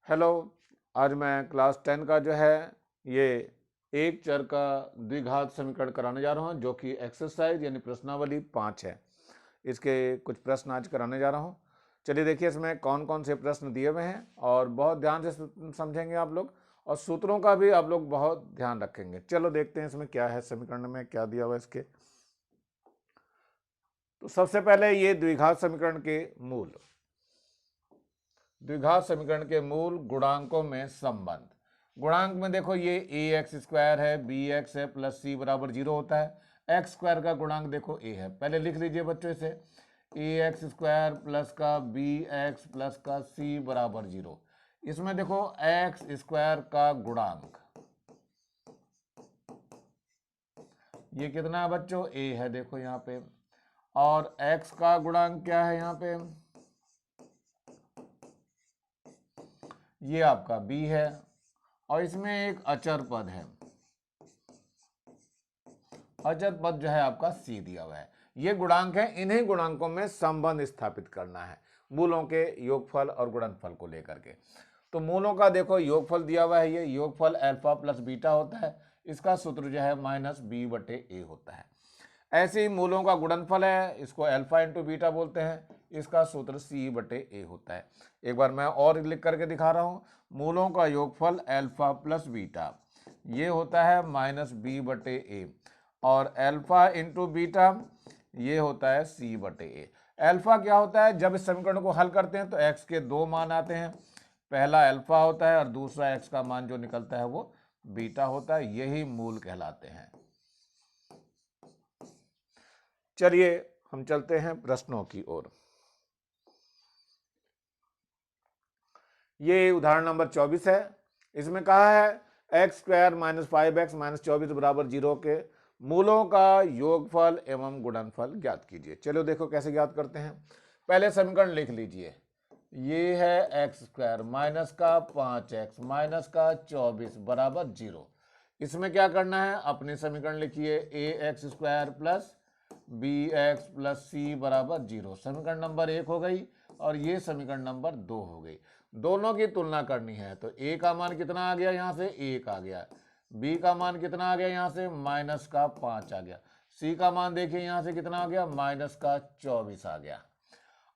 Hello. आज मैं class 10 का जो है ये एक चर का द्विघात समीकरण कराने जा रहा हूँ, जो कि एक्सरसाइज यानी प्रश्नावली 5 है। इसके कुछ प्रश्न आज कराने जा रहा हूँ। चलिए देखिए इसमें कौन कौन से प्रश्न दिए हुए हैं और बहुत ध्यान से समझेंगे आप लोग, और सूत्रों का भी आप लोग बहुत ध्यान रखेंगे। चलो देखते हैं इसमें क्या है, समीकरण में क्या दिया हुआ है इसके। तो सबसे पहले ये द्विघात समीकरण के मूल, द्विघात समीकरण के मूल गुणांकों में संबंध। गुणांक में देखो ये ए एक्स स्क्वायर है, बी एक्स है, प्लस सी बराबर 0 होता है। एक्स स्क्वायर का गुणांक देखो ए है, पहले लिख लीजिए बच्चों इसे। ए एक्स स्क्वायर प्लस का बी एक्स प्लस का सी बराबर 0। इसमें देखो एक्स स्क्वायर का गुणांक ये कितना है बच्चों, ए है, देखो यहाँ पे। और एक्स का गुणांक क्या है यहाँ पे, ये आपका बी है। और इसमें एक अचर पद है, अचर पद जो है आपका सी दिया हुआ है। ये गुणांक है, इन्हीं गुणांकों में संबंध स्थापित करना है मूलों के योगफल और गुणनफल को लेकर के। तो मूलों का देखो योगफल दिया हुआ है, ये योगफल अल्फा प्लस बीटा होता है। इसका सूत्र जो है माइनस बी बटे ए होता है। ऐसे ही मूलों का गुणनफल है, इसको अल्फा इंटू बीटा बोलते हैं। इसका सूत्र सी बटे ए होता है। एक बार मैं और लिख करके दिखा रहा हूँ। मूलों का योगफल अल्फा प्लस बीटा ये होता है माइनस बी बटे ए, और अल्फा इंटू बीटा ये होता है सी बटे ए। अल्फा क्या होता है, जब इस समीकरण को हल करते हैं तो एक्स के दो मान आते हैं। पहला अल्फा होता है और दूसरा एक्स का मान जो निकलता है वो बीटा होता है। यही मूल कहलाते हैं। चलिए हम चलते हैं प्रश्नों की ओर। ये उदाहरण नंबर 24 है। इसमें कहा है x square minus 5x minus 24 बराबर 0 के मूलों का योगफल एवं गुणनफल ज्ञात कीजिए। चलो देखो कैसे ज्ञात करते हैं। पहले समीकरण लिख लीजिए। ये है एक्स स्क्वायर माइनस का 5x माइनस का 24 बराबर 0। इसमें क्या करना है, अपने समीकरण लिखिए। A X square plus B X plus C बराबर 0 समीकरण नंबर 1 हो गई, और ये समीकरण नंबर 2 हो गई। दोनों की तुलना करनी है, तो ए का मान कितना आ गया, यहाँ से 1 आ गया। बी का मान कितना आ गया, यहाँ से माइनस का 5 आ गया। सी का मान देखिए यहाँ से कितना आ गया, माइनस का 24 आ गया।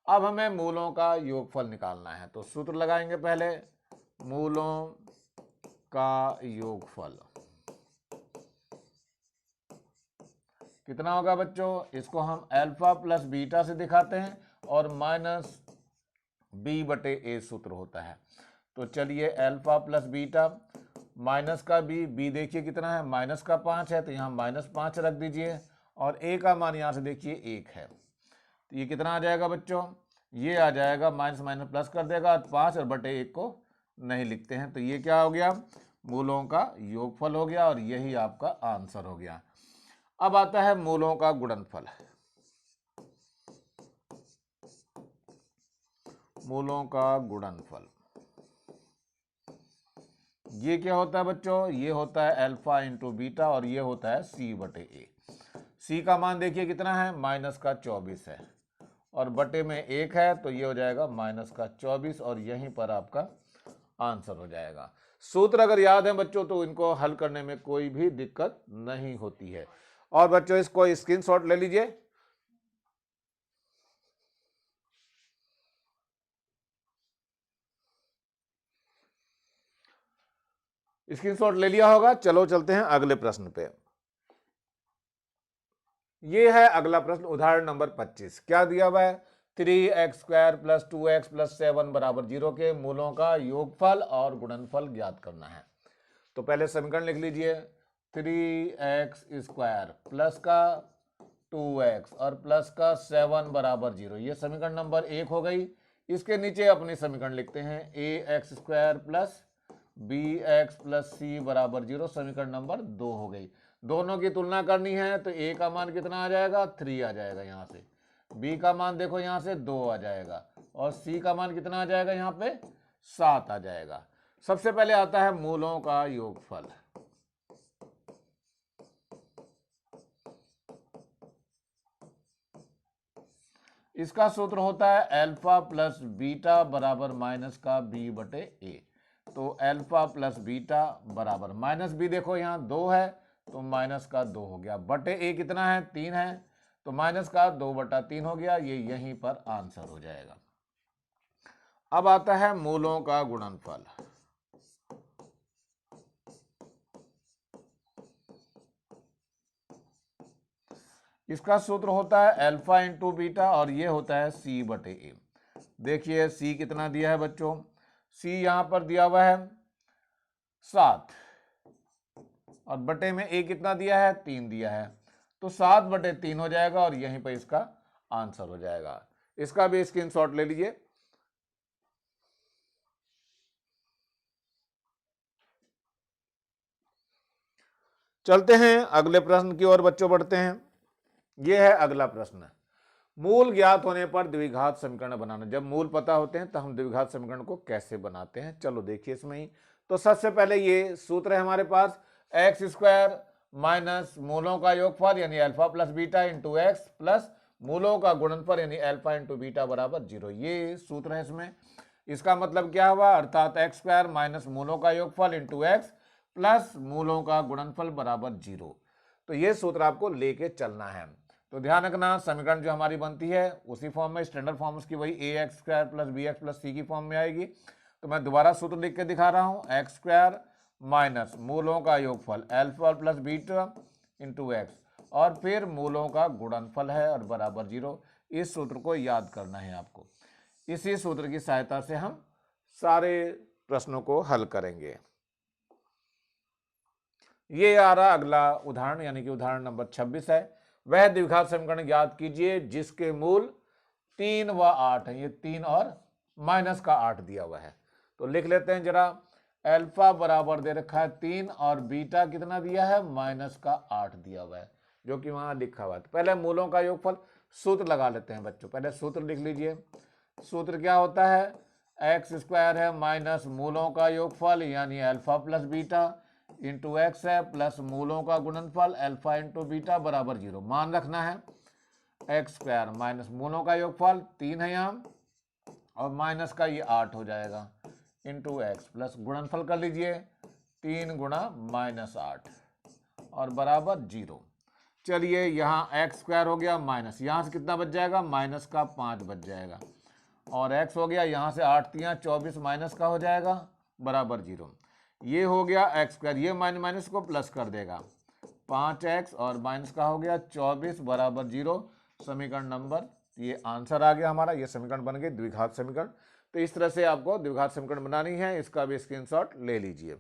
अब हमें मूलों का योगफल निकालना है, तो सूत्र लगाएंगे पहले। मूलों का योगफल कितना होगा बच्चों, इसको हम अल्फा प्लस बीटा से दिखाते हैं, और माइनस बी बटे ए सूत्र होता है। तो चलिए अल्फा प्लस बीटा माइनस का बी देखिए कितना है, माइनस का 5 है, तो यहाँ माइनस 5 रख दीजिए। और ए का मान यहाँ से देखिए 1 है, तो ये कितना आ जाएगा बच्चों, ये आ जाएगा माइनस माइनस प्लस कर देगा, 5 और बटे 1 को नहीं लिखते हैं, तो ये क्या हो गया, मूलों का योगफल हो गया, और यही आपका आंसर हो गया। अब आता है मूलों का गुणनफल। मूलों का गुणनफल ये क्या होता है बच्चों, ये होता है अल्फा इंटू बीटा, और ये होता है सी बटे ए। सी का मान देखिए कितना है, माइनस का 24 है, और बटे में 1 है, तो ये हो जाएगा माइनस का 24, और यहीं पर आपका आंसर हो जाएगा। सूत्र अगर याद है बच्चों तो इनको हल करने में कोई भी दिक्कत नहीं होती है। और बच्चों इसको स्क्रीनशॉट ले लीजिए। स्क्रीनशॉट ले लिया होगा। चलो चलते हैं अगले प्रश्न पे। ये है अगला प्रश्न, उदाहरण नंबर 25। क्या दिया हुआ है, 3x square plus 2x plus 7 बराबर 0 के मूलों का योगफल और गुणनफल ज्ञात करना है। तो पहले समीकरण लिख लीजिए। 3x स्क्वायर प्लस का 2x और प्लस का 7 बराबर 0, ये समीकरण नंबर 1 हो गई। इसके नीचे अपनी समीकरण लिखते हैं। A X square plus B X plus C बराबर 0 समीकरण नंबर 2 हो गई। दोनों की तुलना करनी है, तो ए का मान कितना आ जाएगा, 3 आ जाएगा यहाँ से। बी का मान देखो यहाँ से 2 आ जाएगा, और सी का मान कितना आ जाएगा यहाँ पे, 7 आ जाएगा। सबसे पहले आता है मूलों का योगफल। इसका सूत्र होता है अल्फा प्लस बीटा बराबर माइनस का बी बटे ए। तो अल्फा प्लस बीटा बराबर माइनस बी, देखो यहाँ 2 है तो माइनस का 2 हो गया, बटे ए कितना है 3 है तो माइनस का 2/3 हो गया, ये यहीं पर आंसर हो जाएगा। अब आता है मूलों का गुणनफल। इसका सूत्र होता है अल्फा इंटू बीटा और ये होता है सी बटे ए। देखिए सी कितना दिया है बच्चों, सी यहां पर दिया हुआ है 7 और बटे में ए कितना दिया है 3 दिया है, तो 7/3 हो जाएगा और यहीं पर इसका आंसर हो जाएगा। इसका भी स्क्रीनशॉट ले लीजिए। चलते हैं अगले प्रश्न की ओर बच्चों, बढ़ते हैं। यह है अगला प्रश्न, मूल ज्ञात होने पर द्विघात समीकरण बनाना। जब मूल पता होते हैं तो हम द्विघात समीकरण को कैसे बनाते हैं, चलो देखिए इसमें ही। तो सबसे पहले ये सूत्र है हमारे पास, एक्स स्क्वायर माइनस मूलों का योगफल यानी alpha plus beta into X plus मूलों का गुणनफल यानी अल्फा इंटू बीटा बराबर 0, ये सूत्र है इसमें। इसका मतलब क्या हुआ, अर्थात एक्स स्क्वायर माइनस मूलों का योगफल इंटू एक्स प्लस मूलों का गुणनफल बराबर 0। तो ये सूत्र आपको लेके चलना है। तो ध्यान रखना, समीकरण जो हमारी बनती है उसी फॉर्म में, स्टैंडर्ड फॉर्म उसकी वही A X square plus B X plus C की फॉर्म में आएगी। तो मैं दोबारा सूत्र लिख के दिखा रहा हूँ, एक्स स्क्वायर माइनस मूलों का योगफल alpha plus beta into x और फिर मूलों का गुणनफल है और बराबर 0। इस सूत्र को याद करना है आपको। इसी सूत्र की सहायता से हम सारे प्रश्नों को हल करेंगे। ये आ रहा अगला उदाहरण, यानी कि उदाहरण नंबर 26 है। वह द्विघात समीकरण ज्ञात कीजिए जिसके मूल 3 व 8 है। ये 3 और माइनस का 8 दिया हुआ है, तो लिख लेते हैं जरा। अल्फा बराबर दे रखा है 3 और बीटा कितना दिया है माइनस का 8 दिया हुआ है, जो कि वहां लिखा हुआ है। तो पहले मूलों का योगफल सूत्र लगा लेते हैं बच्चों, पहले सूत्र लिख लीजिए। सूत्र क्या होता है, एक्स स्क्वायर है माइनस मूलों का योगफल यानी alpha plus beta into x है प्लस मूलों का गुणनफल अल्फा इंटू बीटा बराबर 0। मान रखना है एक्स स्क्वायर माइनस मूलों का योगफल 3 है यहाँ और माइनस का ये 8 हो जाएगा इंटू एक्स प्लस गुणनफल कर लीजिए 3 गुणा माइनस 8 और बराबर 0। चलिए यहाँ एक्स स्क्वायर हो गया माइनस, यहाँ से कितना बच जाएगा माइनस का 5 बच जाएगा और एक्स हो गया यहाँ से 8 3 24 माइनस का हो जाएगा बराबर 0। ये हो गया एक्स स्क्वायर, ये माइनस को प्लस कर देगा 5x और माइनस का हो गया 24 बराबर 0। समीकरण नंबर, ये आंसर आ गया हमारा, ये समीकरण बन गए द्विघात समीकरण। तो इस तरह से आपको द्विघात समीकरण बनानी है, इसका भी स्क्रीनशॉट ले लीजिए।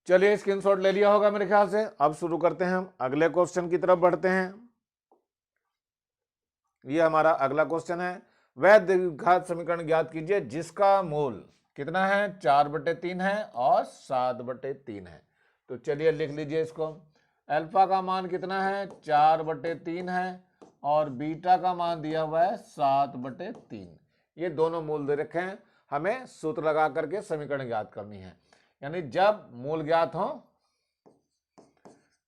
चलिए स्क्रीनशॉट ले लिया होगा मेरे ख्याल से। अब शुरू करते हैं, हम अगले क्वेश्चन की तरफ बढ़ते हैं। ये हमारा अगला क्वेश्चन है, वह द्विघात समीकरण ज्ञात कीजिए जिसका मूल कितना है 4/3 है और 7/3 है। तो चलिए लिख लीजिए इसको। अल्फा का मान कितना है 4/3 है और बीटा का मान दिया हुआ है 7/3। ये दोनों मूल दे रखे हैं, हमें सूत्र लगा करके समीकरण ज्ञात करनी है। यानी जब मूल ज्ञात हो,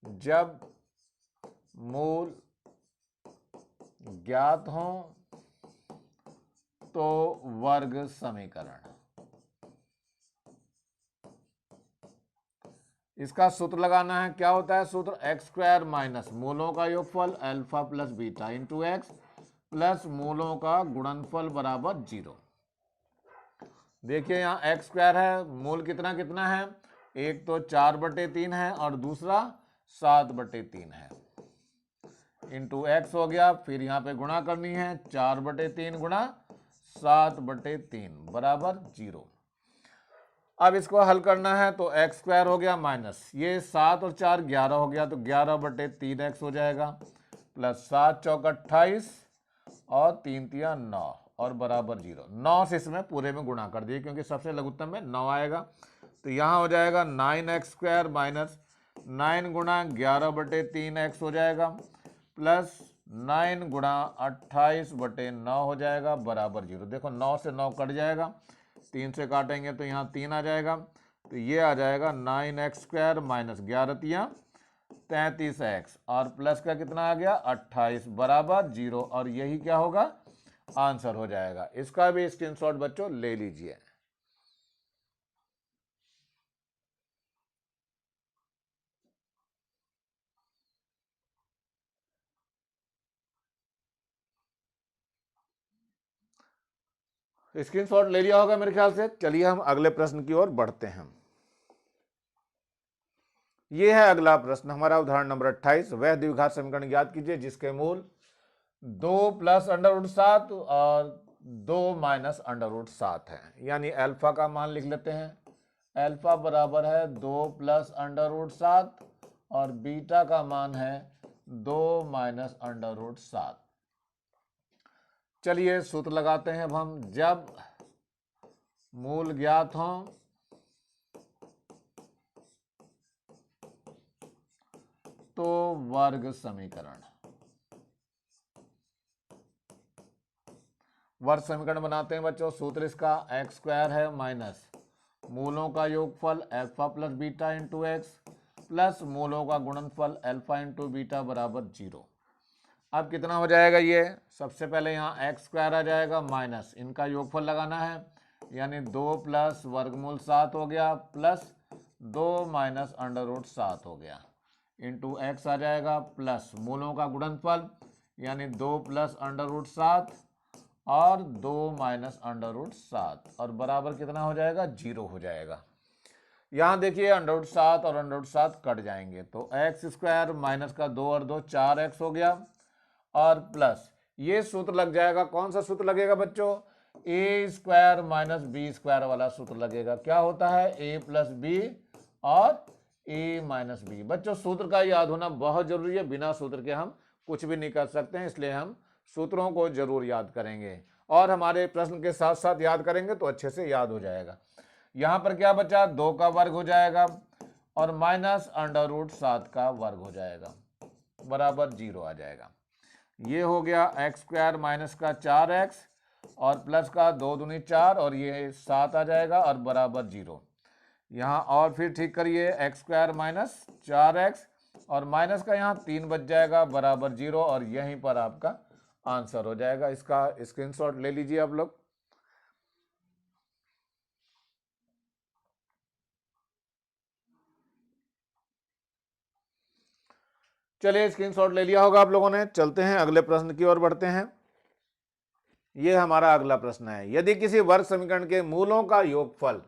जब मूल ज्ञात हो तो वर्ग समीकरण, इसका सूत्र लगाना है। क्या होता है सूत्र, एक्स स्क्वायर माइनस मूलों का योगफल alpha plus beta into X plus मूलों का गुणनफल बराबर 0। देखिए यहाँ एक्स स्क्वायर है, मूल कितना कितना है, एक तो 4/3 है और दूसरा 7/3 है इंटू एक्स हो गया, फिर यहाँ पे गुणा करनी है 4/3 गुणा 7/3 बराबर 0। अब इसको हल करना है तो एक्स स्क्वायर हो गया माइनस ये 7 और 4 11 हो गया, तो 11/3x हो जाएगा प्लस 7 चौक 28 और 3 तिया 9 और बराबर 0। 9 से इसमें पूरे में गुणा कर दिए क्योंकि सबसे लघुत्तम में 9 आएगा। तो यहाँ हो जाएगा 9x स्क्वायर माइनस 9 गुणा 11/3x हो जाएगा प्लस 9 गुणा 28/9 हो जाएगा बराबर 0। देखो 9 से 9 कट जाएगा, 3 से काटेंगे तो यहाँ 3 आ जाएगा, तो ये आ जाएगा 9x स्क्वायर माइनस 11 तिया 33x और प्लस का कितना आ गया 28 बराबर 0, और यही क्या होगा आंसर हो जाएगा। इसका भी स्क्रीनशॉट बच्चों ले लीजिए। स्क्रीनशॉट ले लिया होगा मेरे ख्याल से। चलिए हम अगले प्रश्न की ओर बढ़ते हैं। ये है अगला प्रश्न हमारा, उदाहरण नंबर 28। वह द्विघात समीकरण ज्ञात कीजिए जिसके मूल 2 प्लस अंडर रूट 7 और 2 माइनस अंडर रूट 7 है। यानी अल्फा का मान लिख लेते हैं। अल्फा बराबर है 2 प्लस अंडर रूट 7 और बीटा का मान है 2 माइनस अंडर रूट 7। चलिए सूत्र लगाते हैं अब हम। जब मूल ज्ञात हों तो वर्ग समीकरण, वर्ग समीकरण बनाते हैं बच्चों। सूत्र इसका एक्स स्क्वायर है माइनस मूलों का योगफल alpha plus beta into X plus मूलों का गुणनफल अल्फा इंटू बीटा बराबर 0। अब कितना हो जाएगा ये, सबसे पहले यहाँ एक्स स्क्वायर आ जाएगा माइनस इनका योगफल लगाना है, यानी 2 प्लस वर्गमूल 7 हो गया प्लस 2 माइनस अंडर रूट 7 हो गया इंटू एक्स आ जाएगा प्लस मूलों का गुणनफल यानी 2 प्लस अंडर रूट 7 और 2 माइनस अंडर रूट 7 और बराबर कितना हो जाएगा 0 हो जाएगा। यहाँ देखिए अंडर रूट 7 और अंडर रूट 7 कट जाएंगे तो एक्स स्क्वायर माइनस का 2 और 2 4x हो गया और प्लस ये सूत्र लग जाएगा। कौन सा सूत्र लगेगा बच्चों, ए स्क्वायर माइनस बी स्क्वायर वाला सूत्र लगेगा। क्या होता है ए प्लस बी और ए माइनस बी। बच्चों सूत्र का याद होना बहुत जरूरी है, बिना सूत्र के हम कुछ भी नहीं कर सकते हैं, इसलिए हम सूत्रों को जरूर याद करेंगे और हमारे प्रश्न के साथ साथ याद करेंगे तो अच्छे से याद हो जाएगा। यहाँ पर क्या बचा 2 का वर्ग हो जाएगा और माइनस अंडर रूट 7 का वर्ग हो जाएगा बराबर 0 आ जाएगा। ये हो गया एक्स स्क्वायर माइनस का 4x और प्लस का 2 दूनी 4 और ये 7 आ जाएगा और बराबर 0। यहाँ और फिर ठीक करिए एक्स स्क्वायर माइनस 4x और माइनस का यहाँ 3 बच जाएगा बराबर 0 और यहीं पर आपका आंसर हो जाएगा। इसका स्क्रीनशॉट ले लीजिए आप लोग। चलिए स्क्रीनशॉट ले लिया होगा आप लोगों ने। चलते हैं अगले प्रश्न की ओर बढ़ते हैं। यह हमारा अगला प्रश्न है। यदि किसी वर्ग समीकरण के मूलों का योगफल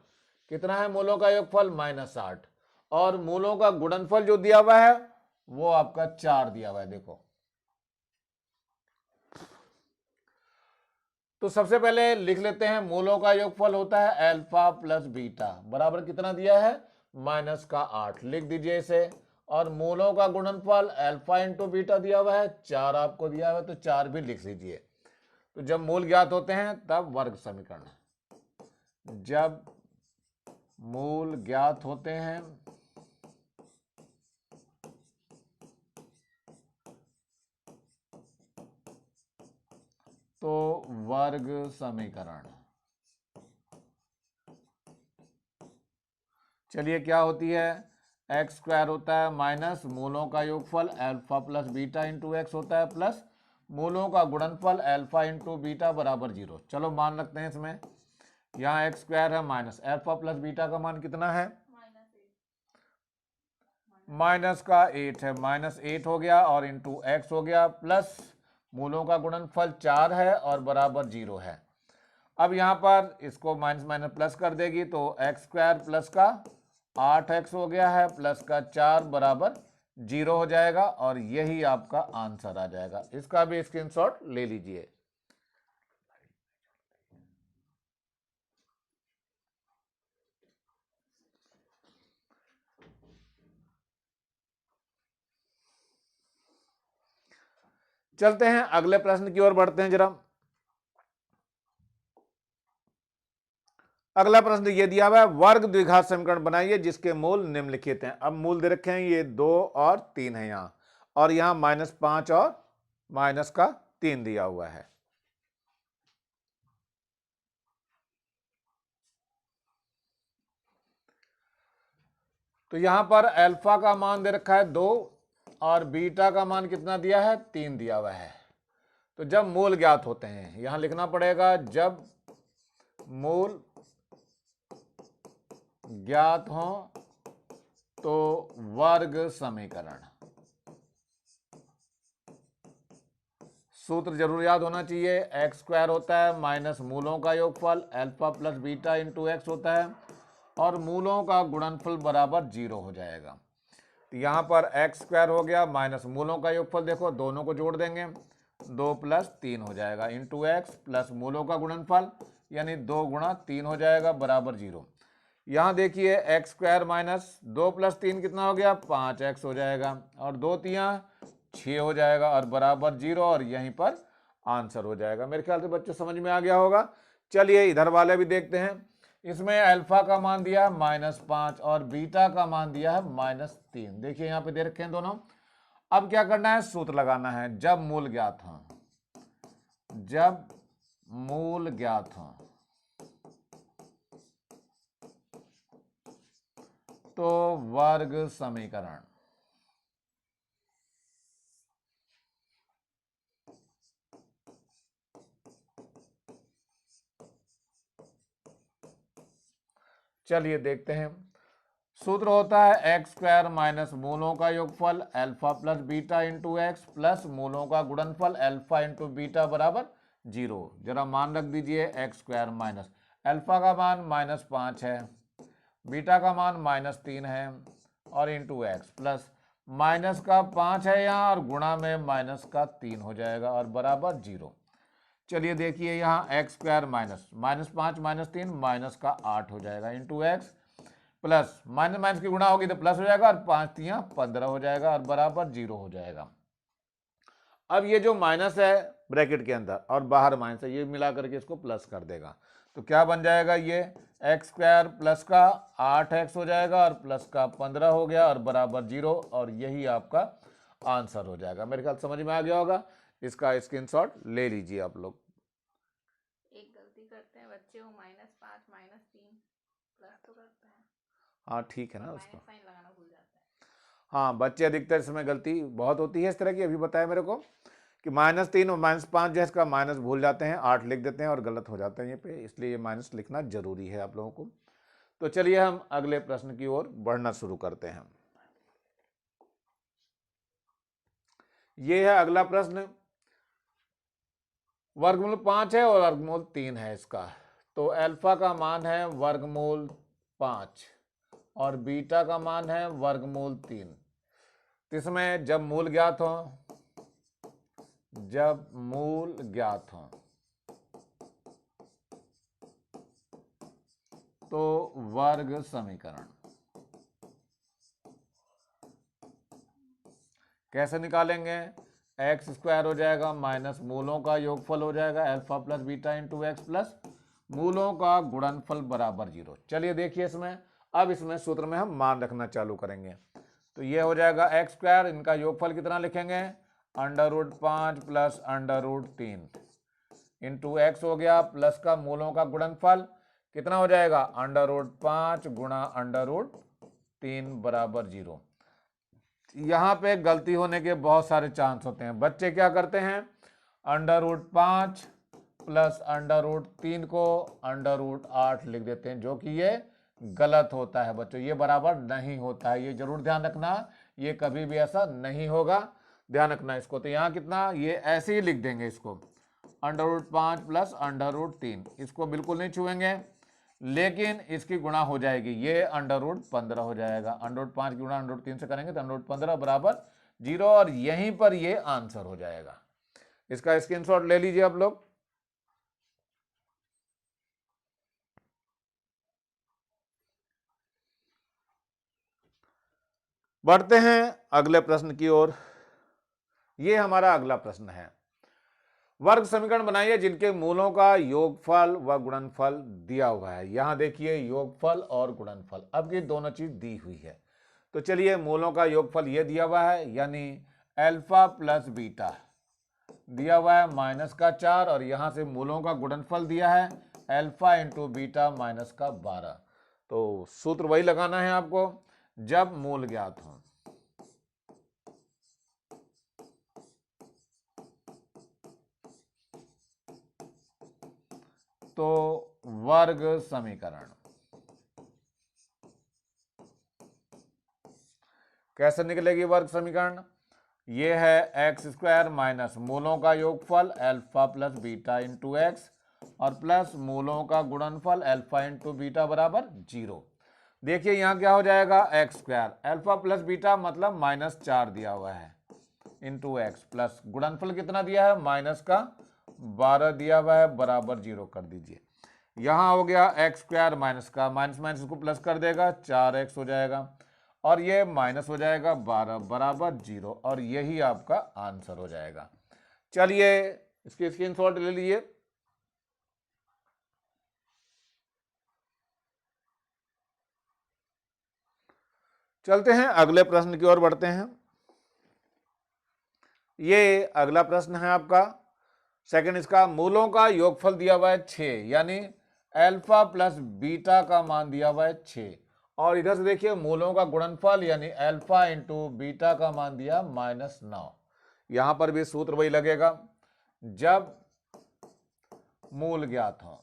कितना है, मूलों का योगफल -8 और मूलों का गुणनफल जो दिया हुआ है वो आपका 4 दिया हुआ है। देखो तो सबसे पहले लिख लेते हैं मूलों का योगफल होता है अल्फा प्लस बीटा बराबर कितना दिया है -8 लिख दीजिए इसे, और मूलों का गुणनफल अल्फा इंटू बीटा दिया हुआ है 4 आपको दिया हुआ है तो 4 भी लिख लीजिए। तो जब मूल ज्ञात होते हैं तब वर्ग समीकरण, जब मूल ज्ञात होते हैं तो वर्ग समीकरण। चलिए क्या होती है, एक्स स्क्वायर होता है माइनस मूलों का योगफल alpha plus beta into x होता है प्लस मूलों का गुणनफल अल्फा इंटू बीटा बराबर 0। चलो मान रखते हैं इसमें, यहाँ एक्स स्क्वायर है माइनस अल्फा प्लस बीटा का मान कितना है माइनस का 8 है, -8 हो गया और इंटू एक्स हो गया प्लस मूलों का गुणनफल 4 है और बराबर 0 है। अब यहाँ पर इसको माइनस माइनस प्लस कर देगी तो एक्स स्क्वायर प्लस का 8x हो गया है प्लस का 4 बराबर 0 हो जाएगा और यही आपका आंसर आ जाएगा। इसका भी स्क्रीनशॉट ले लीजिए। चलते हैं अगले प्रश्न की ओर बढ़ते हैं जरा। अगला प्रश्न ये दिया हुआ है, वर्ग द्विघात समीकरण बनाइए जिसके मूल निम्नलिखित हैं। अब मूल दे रखे हैं ये 2 और 3 है यहाँ, और यहाँ -5 और माइनस का 3 दिया हुआ है। तो यहां पर अल्फा का मान दे रखा है 2 और बीटा का मान कितना दिया है, 3 दिया हुआ है। तो जब मूल ज्ञात होते हैं, यहां लिखना पड़ेगा जब मूल ज्ञात हो तो वर्ग समीकरण। सूत्र जरूर याद होना चाहिए, एक्स स्क्वायर होता है माइनस मूलों का योगफल alpha plus beta into x होता है और मूलों का गुणनफल बराबर 0 हो जाएगा। तो यहाँ पर एक्स स्क्वायर हो गया माइनस मूलों का योगफल, देखो दोनों को जोड़ देंगे 2 + 3 हो जाएगा इंटू एक्स प्लस मूलों का गुणनफल यानी 2 × 3 हो जाएगा बराबर 0। यहाँ देखिए एक्स स्क्वायर माइनस 2 + 3 कितना हो गया, 5x हो जाएगा और 2 × 6 हो जाएगा और बराबर 0 और यहीं पर आंसर हो जाएगा। मेरे ख्याल से बच्चों समझ में आ गया होगा। चलिए इधर वाले भी देखते हैं। इसमें अल्फा का मान दिया है -5 और बीटा का मान दिया है -3। देखिए यहाँ पे दे रखे हैं दोनों। अब क्या करना है, सूत्र लगाना है। जब मूल ज्ञात हो, जब मूल ज्ञात हो तो वर्ग समीकरण। चलिए देखते हैं। सूत्र होता है एक्स स्क्वायर माइनस मूलों का योगफल alpha plus beta into X plus मूलों का गुणनफल अल्फा इंटू बीटा बराबर 0। जरा मान रख दीजिए, एक्स स्क्वायर माइनस अल्फा का मान -5 है, बीटा का मान -3 है और इंटू एक्स प्लस माइनस का 5 है यहाँ और गुणा में माइनस का 3 हो जाएगा और बराबर 0। चलिए देखिए यहाँ एक्स स्क्वायर माइनस -5 -3 माइनस का 8 हो जाएगा into X plus minus minus की गुणा होगी तो प्लस हो जाएगा और 5 × 15 हो जाएगा और बराबर 0 हो जाएगा। अब ये जो माइनस है ब्रैकेट के अंदर और बाहर माइनस है, ये मिला करके इसको प्लस कर देगा तो क्या बन जाएगा, ये एक्स स्क्वायर प्लस का 8x हो जाएगा और प्लस का 15 हो गया और बराबर 0 और यही आपका आंसर हो जाएगा। मेरे ख्याल समझ में आ गया होगा। इसका स्क्रीनशॉट ले लीजिए आप लोग। एक गलती करते हैं बच्चे, वो -5 -3 प्लस तो करते हैं। हाँ ठीक है ना, उसको साइन लगाना भूल जाता है। हाँ बच्चे अधिकतर इसमें गलती बहुत होती है इस तरह की। अभी बताया मेरे को कि -3 और -5 जो है इसका माइनस भूल जाते हैं, 8 लिख देते हैं और गलत हो जाते हैं ये पे, इसलिए ये माइनस लिखना जरूरी है आप लोगों को। तो चलिए हम अगले प्रश्न की ओर बढ़ना शुरू करते हैं। ये है अगला प्रश्न। वर्गमूल 5 है और वर्गमूल 3 है इसका। तो अल्फा का मान है वर्गमूल 5 और बीटा का मान है वर्गमूल 3। इसमें जब मूल ज्ञात हो, जब मूल ज्ञात हो तो वर्ग समीकरण कैसे निकालेंगे। एक्स स्क्वायर हो जाएगा माइनस मूलों का योगफल हो जाएगा alpha plus beta into X plus मूलों का गुणनफल बराबर 0। चलिए देखिए इसमें, अब इसमें सूत्र में हम मान रखना चालू करेंगे। तो ये हो जाएगा एक्स स्क्वायर, इनका योगफल कितना लिखेंगे, √5 प्लस √3 इंटू एक्स हो गया प्लस का मूलों का गुणनफल कितना हो जाएगा, √5 गुणा √3 बराबर 0। यहाँ पे गलती होने के बहुत सारे चांस होते हैं। बच्चे क्या करते हैं, √5 प्लस √3 को √8 लिख देते हैं, जो कि ये गलत होता है बच्चों, ये बराबर नहीं होता है, ये जरूर ध्यान रखना, ये कभी भी ऐसा नहीं होगा, ध्यान रखना इसको। तो यहाँ कितना, ये ऐसे ही लिख देंगे इसको, √5 प्लस √3, इसको बिल्कुल नहीं छुएंगे, लेकिन इसकी गुणा हो जाएगी, ये √15 हो जाएगा। √5 की गुणा √3 से करेंगे तो √15 बराबर 0 और यहीं पर ये आंसर हो जाएगा। इसका स्क्रीनशॉट ले लीजिए आप लोग। बढ़ते हैं अगले प्रश्न की ओर। ये हमारा अगला प्रश्न है, वर्ग समीकरण बनाइए जिनके मूलों का योगफल व गुणनफल दिया हुआ है। यहां देखिए योगफल और गुणनफल, अब ये दोनों चीज दी हुई है। तो चलिए मूलों का योगफल ये दिया हुआ है, यानी अल्फा प्लस बीटा दिया हुआ है -4 और यहां से मूलों का गुणनफल दिया है अल्फा इंटू बीटा -12। तो सूत्र वही लगाना है आपको, जब मूल ज्ञात हो, तो वर्ग समीकरण कैसे निकलेगी वर्ग समीकरण? ये है एक्स स्क्वायर माइनस मूलों का योगफल alpha plus beta into x और प्लस मूलों का गुणनफल अल्फा इंटू बीटा बराबर 0। देखिए यहाँ क्या हो जाएगा, x square alpha plus beta मतलब -4 दिया हुआ है इंटू एक्स प्लस गुणनफल कितना दिया है माइनस का 12 दिया हुआ है बराबर 0 कर दीजिए। यहाँ हो गया एक्स स्क्वायर माइनस का माइनस माइनस को प्लस कर देगा 4x हो जाएगा और ये माइनस हो जाएगा 12 बराबर 0 और यही आपका आंसर हो जाएगा। चलिए इसकी स्क्रीनशॉट ले लीजिए। चलते हैं अगले प्रश्न की ओर बढ़ते हैं। ये अगला प्रश्न है आपका सेकंड, इसका मूलों का योगफल दिया हुआ है 6 यानी अल्फा प्लस बीटा का मान दिया हुआ है 6 और इधर से देखिए मूलों का गुणनफल यानी अल्फा इंटू बीटा का मान दिया -9। यहां पर भी सूत्र वही लगेगा, जब मूल ज्ञात हो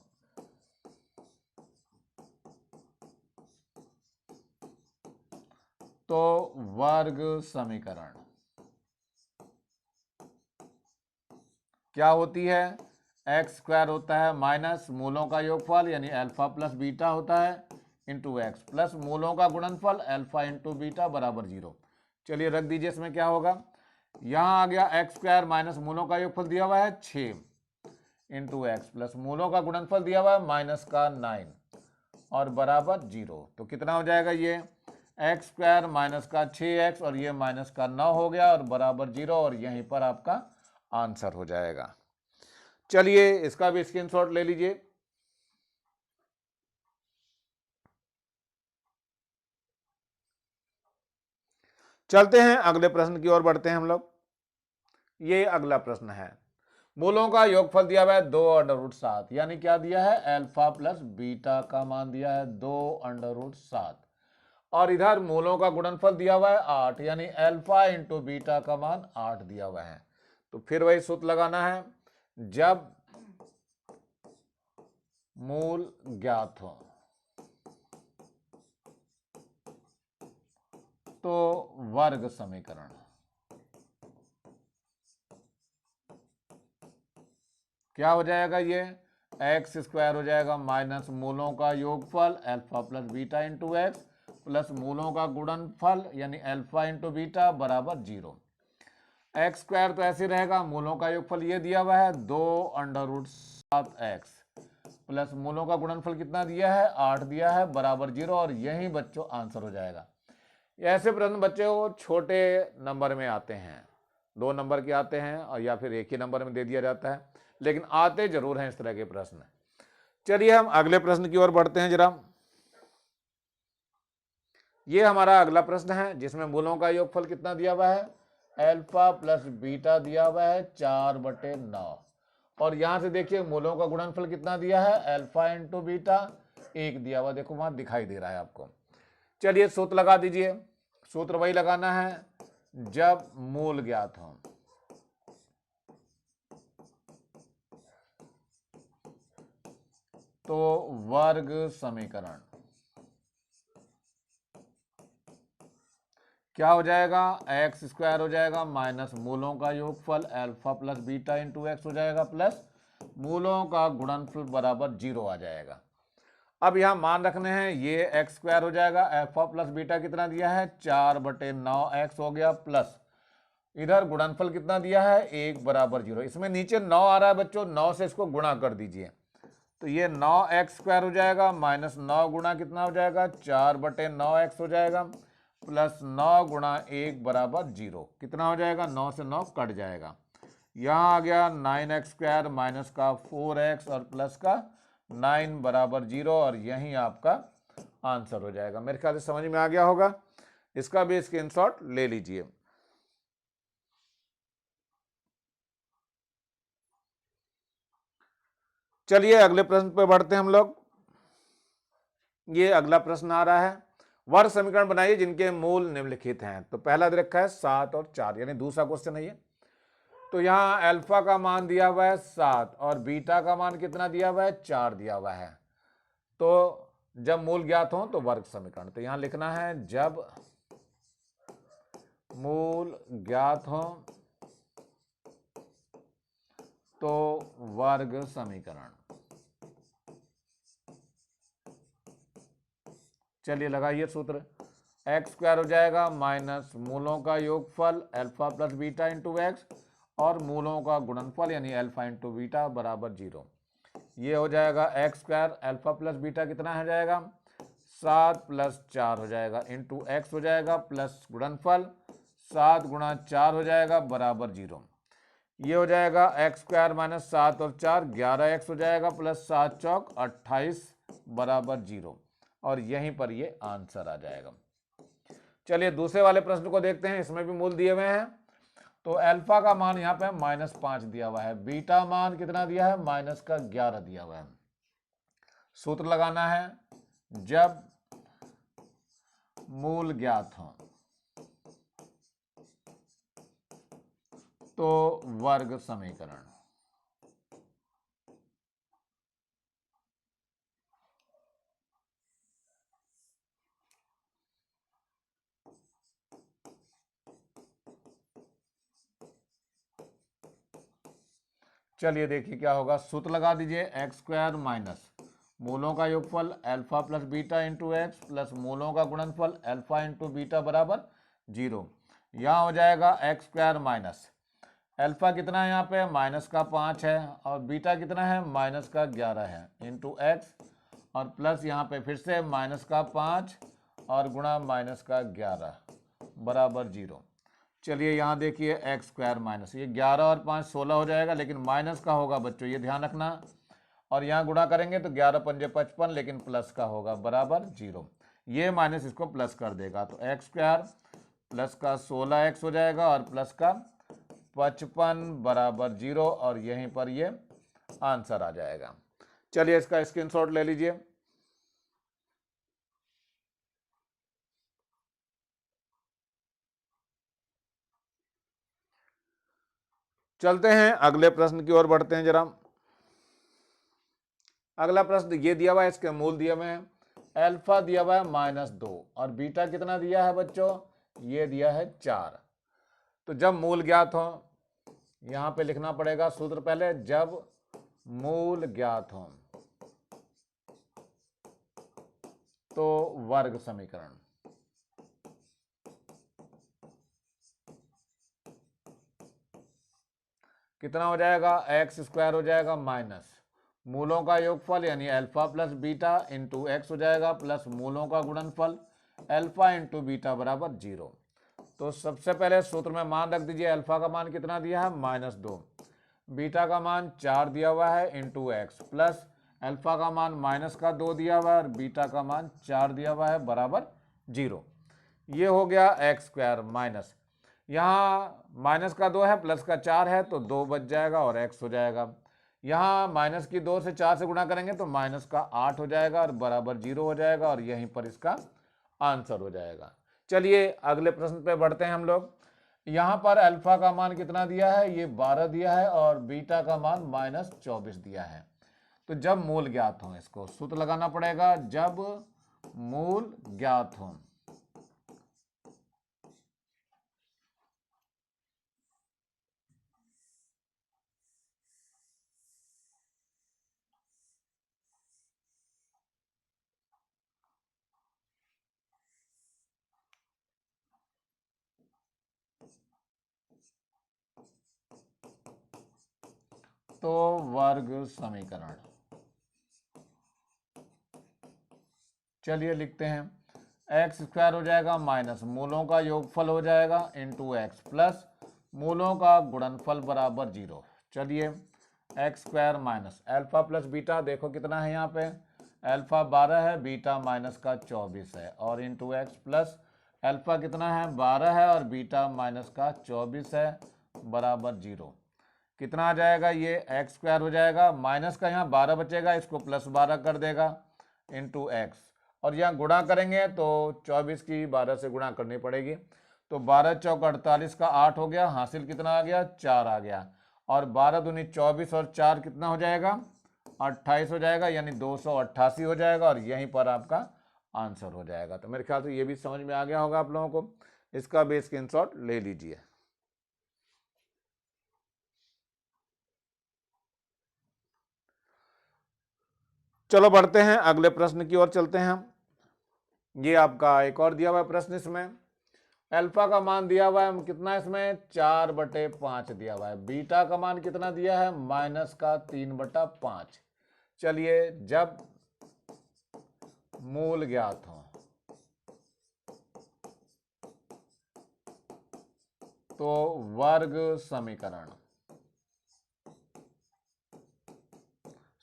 तो वर्ग समीकरण क्या होती है, एक्स स्क्वायर होता है माइनस मूलों का योगफल यानी अल्फा प्लस बीटा होता है इंटू एक्स प्लस मूलों का गुणनफल अल्फा इंटू बीटा बराबर 0। चलिए रख दीजिए, इसमें क्या होगा, यहाँ आ गया एक्स स्क्वायर माइनस मूलों का योगफल दिया हुआ है 6 इंटू एक्स प्लस मूलों का गुणनफल दिया हुआ है माइनस का 9 और बराबर 0। तो कितना हो जाएगा, ये एक्स स्क्वायर माइनस का 6x और ये माइनस का 9 हो गया और बराबर 0 और यहीं पर आपका आंसर हो जाएगा। चलिए इसका भी स्क्रीनशॉट ले लीजिए। चलते हैं अगले प्रश्न की ओर बढ़ते हैं हम लोग। ये अगला प्रश्न है, मूलों का योगफल दिया हुआ है 2√7 यानी क्या दिया है, अल्फा प्लस बीटा का मान दिया है 2√7 और इधर मूलों का गुणनफल दिया हुआ है 8 यानी अल्फा इंटू बीटा का मान 8 दिया हुआ है। तो फिर वही सूत्र लगाना है, जब मूल ज्ञात हो तो वर्ग समीकरण क्या हो जाएगा, ये एक्स स्क्वायर हो जाएगा माइनस मूलों का योगफल alpha plus beta into X plus मूलों का गुणनफल यानी अल्फा इंटू बीटा बराबर 0। एक्स स्क्वायर तो ऐसे रहेगा, मूलों का योगफल ये दिया हुआ है 2√7x प्लस मूलों का गुणनफल कितना दिया है 8 दिया है बराबर 0 और यही बच्चों आंसर हो जाएगा। ऐसे प्रश्न बच्चों छोटे नंबर में आते हैं, 2 नंबर के आते हैं और या फिर एक ही नंबर में दे दिया जाता है, लेकिन आते जरूर हैं इस तरह के प्रश्न। चलिए हम अगले प्रश्न की ओर बढ़ते हैं जरा। ये हमारा अगला प्रश्न है जिसमें मूलों का योगफल कितना दिया हुआ है, अल्फा प्लस बीटा दिया हुआ है 4/9 और यहां से देखिए मूलों का गुणनफल कितना दिया है, अल्फा इंटू बीटा 1 दिया हुआ, देखो वहां दिखाई दे रहा है आपको। चलिए सूत्र लगा दीजिए, सूत्र वही लगाना है, जब मूल ज्ञात हो तो वर्ग समीकरण क्या हो जाएगा, एक्स स्क्वायर हो जाएगा माइनस मूलों का योगफल alpha plus beta into x हो जाएगा प्लस मूलों का गुणनफल बराबर 0 आ जाएगा। अब यहाँ मान रखने हैं, ये एक्स स्क्वायर हो जाएगा अल्फा प्लस बीटा कितना दिया है 4/9x हो गया प्लस इधर गुणनफल कितना दिया है 1 बराबर 0। इसमें नीचे 9 आ रहा है बच्चों, 9 से इसको गुणा कर दीजिए तो ये 9x स्क्वायर हो जाएगा माइनस 9 गुणा कितना हो जाएगा 4/9x हो जाएगा प्लस 9 गुणा 1 बराबर 0, कितना हो जाएगा 9 से 9 कट जाएगा। यहाँ आ गया 9x स्क्वायर माइनस का 4x और प्लस का 9 बराबर 0 और यही आपका आंसर हो जाएगा। मेरे ख्याल से समझ में आ गया होगा, इसका भी स्क्रीनशॉट ले लीजिए। चलिए अगले प्रश्न पर बढ़ते हैं हम लोग। ये अगला प्रश्न आ रहा है, वर्ग समीकरण बनाइए जिनके मूल निम्नलिखित हैं। तो पहला दे रखा है 7 और 4 यानी दूसरा क्वेश्चन है ये। तो यहाँ अल्फा का मान दिया हुआ है 7 और बीटा का मान कितना दिया हुआ है 4 दिया हुआ है। तो जब मूल ज्ञात हो तो वर्ग समीकरण, तो यहाँ लिखना है जब मूल ज्ञात हो तो वर्ग समीकरण। चलिए लगाइए सूत्र, एक्स स्क्वायर हो जाएगा माइनस मूलों का योगफल alpha plus beta into x और मूलों का गुणनफल यानी अल्फा इंटू बीटा बराबर 0। ये हो जाएगा x square alpha plus beta कितना हो जाएगा 7 प्लस 4 हो जाएगा इंटू एक्स हो जाएगा प्लस गुणनफल 7 गुणा 4 हो जाएगा बराबर 0। ये हो जाएगा एक्स स्क्वायर माइनस 7 और 4 11x हो जाएगा प्लस 7 चौक 28 बराबर 0 और यहीं पर ये आंसर आ जाएगा। चलिए दूसरे वाले प्रश्न को देखते हैं, इसमें भी मूल दिए हुए हैं। तो अल्फा का मान यहाँ पे -5 दिया हुआ है, बीटा मान कितना दिया है -11 दिया हुआ है। सूत्र लगाना है जब मूल ज्ञात हो तो वर्ग समीकरण। चलिए देखिए क्या होगा, सूत्र लगा दीजिए एक्स स्क्वायर माइनस मूलों का योगफल alpha plus beta into X plus मूलों का गुणनफल अल्फा इंटू बीटा बराबर 0। यहाँ हो जाएगा एक्स स्क्वायर माइनस अल्फा कितना है यहाँ पे -5 है और बीटा कितना है -11 है इंटू एक्स और प्लस यहाँ पे फिर से -5 और गुणा -11 बराबर 0। चलिए यहाँ देखिए एक्स स्क्वायर माइनस, ये 11 और 5 16 हो जाएगा लेकिन माइनस का होगा बच्चों, ये ध्यान रखना। और यहाँ गुणा करेंगे तो 11 पंजे 55 लेकिन प्लस का होगा बराबर 0। ये माइनस इसको प्लस कर देगा तो एक्स स्क्वायर प्लस का 16x हो जाएगा और प्लस का 55 बराबर 0 और यहीं पर ये आंसर आ जाएगा। चलिए इसका स्क्रीनशॉट ले लीजिए। चलते हैं अगले प्रश्न की ओर बढ़ते हैं जरा। अगला प्रश्न ये दिया हुआ है, इसके मूल दिए हुए हैं, अल्फा दिया हुआ है -2 और बीटा कितना दिया है बच्चों, ये दिया है 4। तो जब मूल ज्ञात हो, यहां पे लिखना पड़ेगा सूत्र पहले, जब मूल ज्ञात हो तो वर्ग समीकरण। कितना हो जाएगा, एक्स स्क्वायर हो जाएगा माइनस मूलों का योगफल यानी alpha plus beta into x हो जाएगा प्लस मूलों का गुणनफल अल्फा इंटू बीटा बराबर 0। तो सबसे पहले सूत्र में मान रख दीजिए, अल्फा का मान कितना दिया है -2, बीटा का मान 4 दिया हुआ है इंटू एक्स प्लस अल्फा का मान -2 दिया हुआ है और बीटा का मान 4 दिया हुआ है बराबर 0। ये हो गया एक्स स्क्वायर माइनस, यहाँ -2 है प्लस का 4 है तो 2 बच जाएगा और x हो जाएगा। यहाँ -2 से 4 से गुणा करेंगे तो -8 हो जाएगा और बराबर 0 हो जाएगा और यहीं पर इसका आंसर हो जाएगा। चलिए अगले प्रश्न पे बढ़ते हैं हम लोग। यहाँ पर अल्फा का मान कितना दिया है, ये 12 दिया है और बीटा का मान -24 दिया है। तो जब मूल ज्ञात हो, इसको सूत्र लगाना पड़ेगा, जब मूल ज्ञात हो तो वर्ग समीकरण। चलिए लिखते हैं एक्स स्क्वायर हो जाएगा माइनस मूलों का योगफल हो जाएगा इंटू एक्स प्लस मूलों का गुणनफल बराबर 0। चलिए x square minus alpha plus beta, देखो कितना है यहाँ पे, अल्फा 12 है बीटा -24 है और इंटू एक्स प्लस अल्फा कितना है 12 है और बीटा -24 है बराबर 0। कितना आ जाएगा, ये एक्स स्क्वायर हो जाएगा, माइनस का यहाँ 12 बचेगा, इसको +12 कर देगा इंटू एक्स और यहाँ गुणा करेंगे तो 24 की 12 से गुणा करनी पड़ेगी तो 12 चौक 48 का 8 हो गया, हासिल कितना आ गया 4 आ गया, और 12 दूनी 24 और 4 कितना हो जाएगा 28 हो जाएगा, यानी 288 हो जाएगा, और यहीं पर आपका आंसर हो जाएगा। तो मेरे ख्याल से ये भी समझ में आ गया होगा आप लोगों को, इसका भी स्क्रीनशॉट ले लीजिए। चलो बढ़ते हैं अगले प्रश्न की ओर चलते हैं हम। ये आपका एक और दिया हुआ है प्रश्न, इसमें अल्फा का मान दिया हुआ है कितना, इसमें 4/5 दिया हुआ है, बीटा का मान कितना दिया है -3/5। चलिए, जब मूल ज्ञात हो तो वर्ग समीकरण,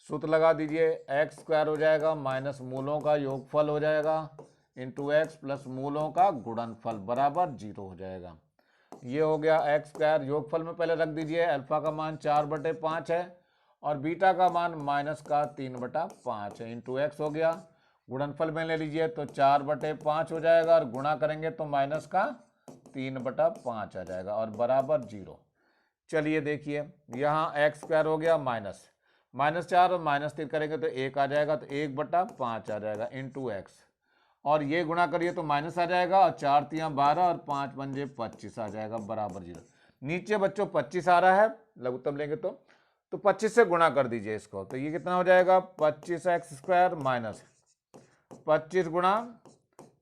सूत्र लगा दीजिए, x² हो जाएगा माइनस मूलों का योगफल हो जाएगा इंटू x प्लस मूलों का गुणनफल बराबर 0 हो जाएगा। ये हो गया x², योगफल में पहले रख दीजिए, अल्फा का मान 4/5 है और बीटा का मान -3/5 है, इंटू x हो गया, गुणनफल में ले लीजिए तो 4/5 हो जाएगा, और गुणा करेंगे तो -3/5 आ जाएगा और बराबर 0। चलिए देखिए, यहाँ x² हो गया -4 और -3 करेंगे तो 1 आ जाएगा, तो 1/5 आ जाएगा इंटू x, और ये गुणा करिए तो माइनस आ जाएगा, और 4 तियाँ 12 और 5 पंजे 25 आ जाएगा बराबर 0। नीचे बच्चों 25 आ रहा है, लघुत्तम लेंगे तो 25 से गुणा कर दीजिए इसको, तो ये कितना हो जाएगा 25x² माइनस 25 गुणा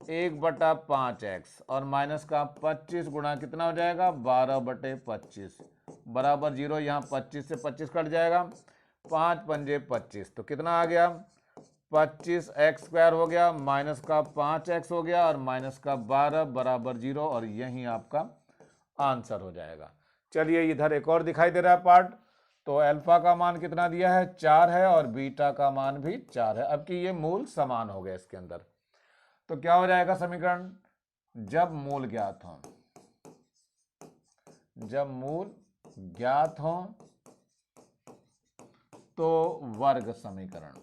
1/5x और माइनस का 25 गुणा कितना हो जाएगा 12/25 बराबर 0। यहाँ 25 से 25 कट जाएगा, 5 पंजे 25, तो कितना आ गया 25x² हो गया, माइनस का 5x हो गया और माइनस का 12 बराबर 0, और यही आपका आंसर हो जाएगा। चलिए इधर एक और दिखाई दे रहा है पार्ट, तो अल्फा का मान कितना दिया है 4 है और बीटा का मान भी 4 है। अब कि ये मूल समान हो गए इसके अंदर, तो क्या हो जाएगा समीकरण, जब मूल ज्ञात हो, जब मूल ज्ञात हो तो वर्ग समीकरण,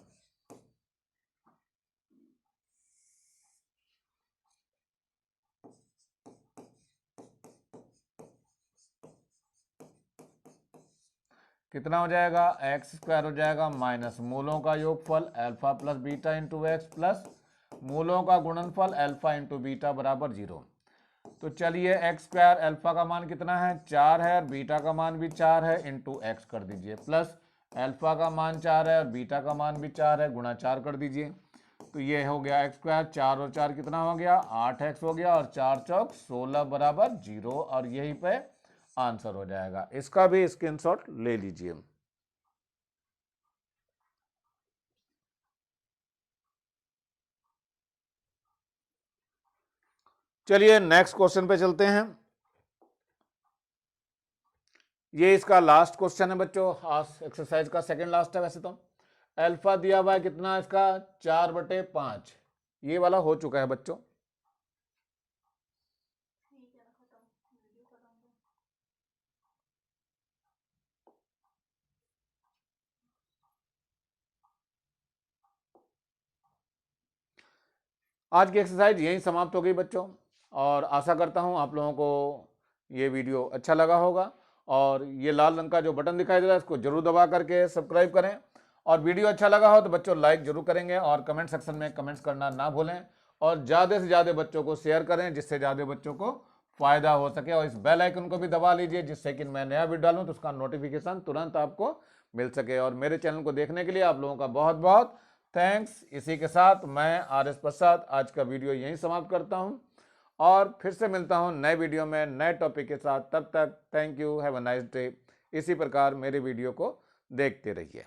कितना हो जाएगा x² हो जाएगा माइनस मूलों का योगफल alpha plus beta into X plus मूलों का गुणनफल अल्फा इंटू बीटा बराबर 0। तो चलिए x² अल्फा का मान कितना है 4 है और बीटा का मान भी 4 है, इंटू एक्स कर दीजिए, प्लस अल्फा का मान 4 है और बीटा का मान भी 4 है, गुणा 4 कर दीजिए, तो ये हो गया x², 4 और 4 कितना हो गया 8x हो गया, और 4 चौक 16 बराबर 0, और यही पे आंसर हो जाएगा। इसका भी स्क्रीनशॉट ले लीजिए। चलिए नेक्स्ट क्वेश्चन पे चलते हैं। ये इसका लास्ट क्वेश्चन है बच्चों, एक्सरसाइज का सेकंड लास्ट है वैसे तो। अल्फा दिया हुआ है कितना इसका 4/5, ये वाला हो चुका है बच्चों। आज की एक्सरसाइज यहीं समाप्त हो गई बच्चों, और आशा करता हूं आप लोगों को ये वीडियो अच्छा लगा होगा, और ये लाल रंग का जो बटन दिखाई दे रहा है इसको जरूर दबा करके सब्सक्राइब करें, और वीडियो अच्छा लगा हो तो बच्चों लाइक जरूर करेंगे, और कमेंट सेक्शन में कमेंट्स करना ना भूलें, और ज़्यादा से ज़्यादा बच्चों को शेयर करें जिससे ज़्यादा बच्चों को फ़ायदा हो सके, और इस बेल आइकन को भी दबा लीजिए जिससे कि मैं नया वीडियो डालूँ तो उसका नोटिफिकेशन तुरंत आपको मिल सके। और मेरे चैनल को देखने के लिए आप लोगों का बहुत बहुत थैंक्स। इसी के साथ मैं RS प्रसाद आज का वीडियो यहीं समाप्त करता हूं, और फिर से मिलता हूं नए वीडियो में नए टॉपिक के साथ। तब तक thank you, have a nice day. इसी प्रकार मेरे वीडियो को देखते रहिए।